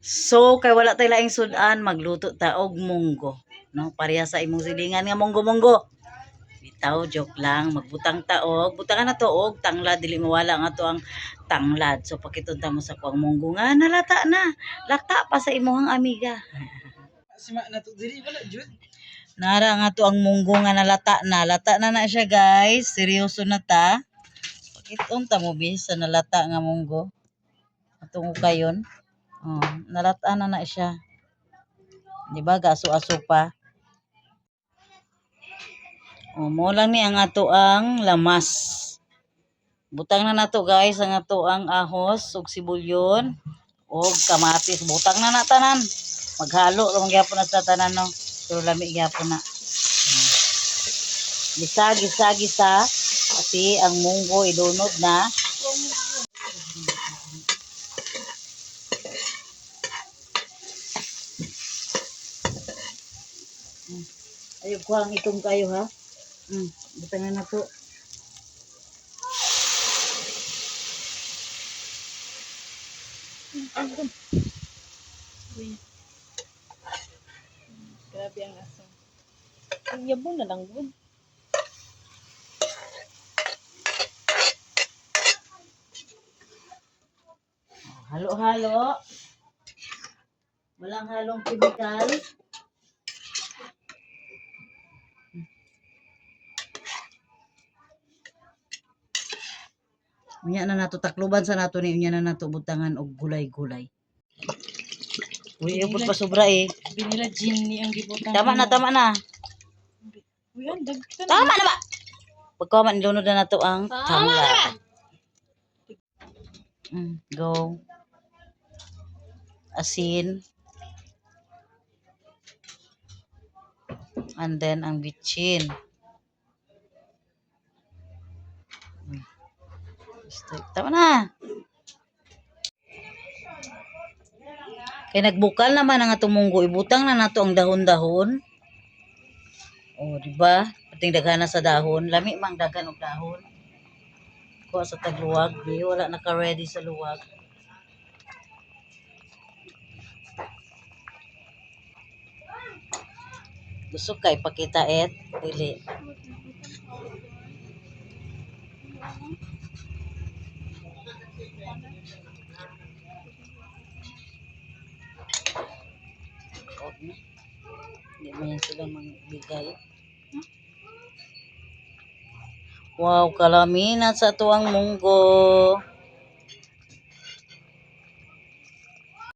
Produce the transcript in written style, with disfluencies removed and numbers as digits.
So kay wala tay laing sudan, magluto ta og munggo, no? Pareha sa imong silingan nga munggo-munggo. Bitaw, joke lang, magbutang taog, butangan na to og tanglad, dili mawala nga to ang tanglad. So pakitunta mo sa kuang munggo nga nalata na. Lata pa sa imuhang amiga. Sima na to diri wala jud. Nara nga to ang munggo nga nalata na. Lata na na siya, guys. Seryoso na ta. Pakitunta mo bis sa nalata nga munggo. Atong kayon. Oh, nalata na siya. Di ba gaso-aso pa. O, mo lang ni ang ato ang lamas. Butang na nato guys ang ato ang ahos ug sibulyon ug kamatis. Butang na tanan. Maghalo lang gyapon na sa tanan no. Pero lami gyapon na. Gisa. Pati ang munggo idunod na. Ayun ko ang itong kayo ha. Butang na nato. Grabe ang aso. Ang yabon na lang gud. Halo-halo. Walang halong chemical. Unya na nato takluban sa nato ni unya na nato butangan og gulay-gulay. Uy, upod pa sobra eh. Binila Ginny ang gibutang. Tama na. Uy, ang dagtan. Tama na ba? Pagkaman ilunod na nato ang tanglad. Go. Asin. And then ang bitchin. Tama na. Kaya nagbukal naman ang atong munggo. Ibutang na nato ang dahon-dahon. O, diba? Pating daghan sa dahon. Lami mang daghan og dahon. Kuha sa tagluwag. Di, wala naka-ready sa luwag. Gusto kay pakita dili. Hindi mo yan sila magbigay. Wow, kalaminat sa tuwang munggo.